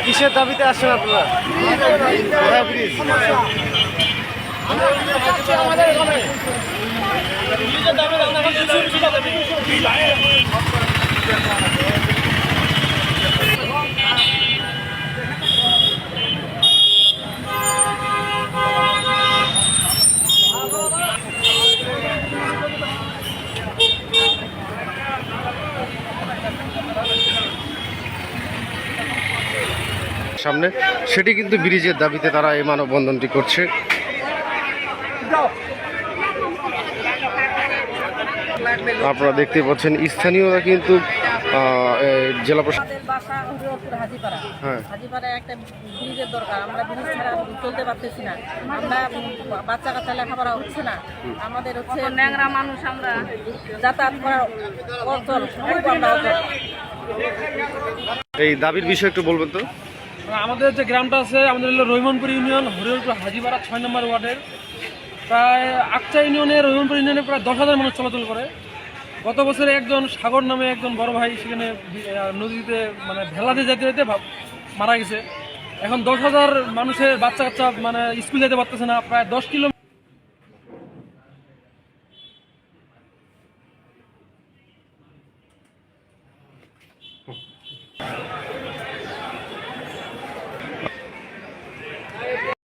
কিসের দাবিতে আসছেন আপনারা? সামনে সেটি কিন্তু ব্রিজের দাবিতে তারা এই মানববন্ধনটি করছে। আপনারা দেখতে পাচ্ছেন স্থানীয়রা কিন্তু জেলা প্রশাসন হাজিপাড়ায় একটা ব্রিজের দরকার। আমরা ব্রিজ ছাড়া চলতে পারতেছি না। আমরা বাচ্চা কাচ্চা লেখাপড়া হচ্ছে না। আমাদের হচ্ছে ন্যাংরা মানুষ, আমরা যাতায়াত করার অচল। এই দাবির বিষয়ে একটু বলবেন তো? আমাদের যে গ্রামটা আছে, আমাদের হলো রহিমনপুর ইউনিয়ন, হরিহরপুর হাজিপাড়া 6 নম্বর ওয়ার্ডের। প্রায় আকচা ইউনিয়নে, রহিমনপুর ইউনিয়নে প্রায় 10,000 মানুষ চলাচল করে। গত বছরে একজন সাগর নামে একজন বড় ভাই সেখানে নদীতে মানে ভেলাতে যেতে যেতে মারা গেছে। এখন 10,000 মানুষের বাচ্চা কাচ্চা মানে স্কুল যেতে পারতেছে না। প্রায় 10 কিলোমিটার